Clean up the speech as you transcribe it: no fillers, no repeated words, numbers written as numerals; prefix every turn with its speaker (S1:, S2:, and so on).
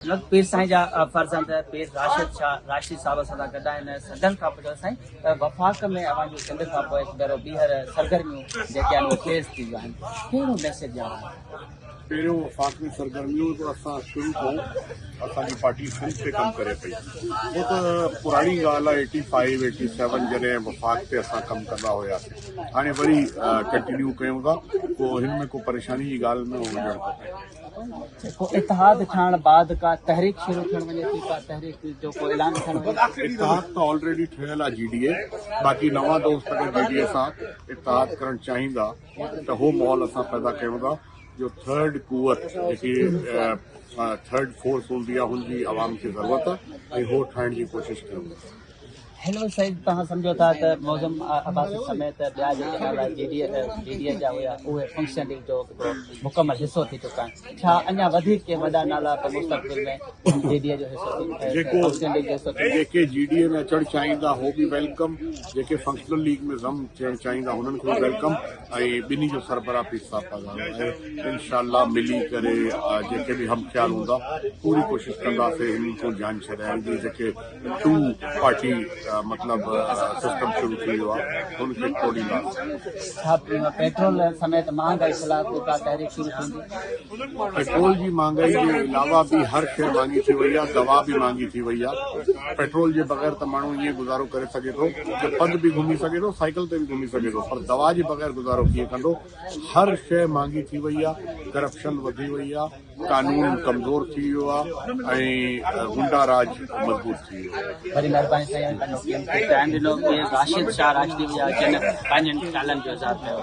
S1: लोग पीर साईं जा फर्जंद पीर राशिद शाह राशिद साहब सां गॾु आहिनि सदन खां पुछो साईं वफ़ाक़ में अवां जो सिंध खां पोइ हिकु भेरो ॿीहर सरगर्मियूं जेके आहिनि उहे तेज़ थी वियूं आहिनि कहिड़ो मैसेज ॾियणो आहे?
S2: पहिरियों वफ़ाक़ में सरगर्मियूं तो असां शुरू कयूं असांजी पार्टी सिंध पे कमु करे पई वो त पुराणी ॻाल्हि आहे 85 87 जॾहिं वफ़ाक़ ते असां कमु कंदा हुआसीं हाणे वरी कंटिन्यू कयूं था पोइ हिन में को परेशानी जी ॻाल्हि न हुजणु खपे।
S1: को इतिहाद ठाहिण बाद का तहरीक शुरू थियण वञे थी का तहरीक जो को ऐलान थियण वञे?
S2: इतिहाद त ऑलरेडी ठहियल आहे जीडीए बाक़ी नवां दोस्त अगरि जीडीए सां इतिहाद करणु चाहींदा त हो माहौल असां पैदा कयूं था जो थर्ड कुवत जेकी थर्ड फोर्स हूंदी आहे हुनजी आवाम खे ज़रूरत आहे ऐं हो ठाहिण जी कोशिशि कयूं।
S1: हेलो साईं तव्हां सम्झो था त मौज़म अब्बासी समेत ॿिया जेके नाला जीडीए जा हुया उहे फंक्शनिंग जो मुकमल हिसो थी चुका आहिनि छा अञा वधीक के वॾा नाला त मुस्तक़बिल में जीडीए जो हिसो
S2: जेके जीडीए में अचणु चाहींदा हो बि वेलकम जेके फंक्शनल लीग में ज़म थियणु चाहींदा हुननि खे बि वेलकम ऐं ॿिन्ही जो सरबराह पीर साहब था ऐं इंशाअल्लाह मिली करे जेके बि हम ख्याल हूंदा पूरी कोशिशि कंदासीं हिन को जान छॾाइण जी जेके टू पार्टी मतलब सिस्टम शुरू थी वियो आहे हुनखे तोड़ींदासीं।
S1: पेट्रोल समेत महांगाई खिलाफ़ का तहरीक शुरू थींदी?
S2: पेट्रोल जी महांगाई जे अलावा बि हर शइ महांगी थी वई आहे दवा बि महांगी थी वई आहे पेट्रोल जे बग़ैर त माण्हू ईअं गुज़ारो करे सघे थो कि पंधु बि घुमी सघे थो साइकिल ते बि घुमी सघे थो पर दवा जे बग़ैर गुज़ारो कीअं कंदो हर शइ महांगी थी वई आहे करप्शन वधी वई आहे कानून कमज़ोर थी वियो आहे ऐं गुंडा राज मज़बूत थी वियो आहे।
S1: वरी महिरबानी साईं राशिद शाह राजदी पंहिंजनि सालनि जो इज़हार कयो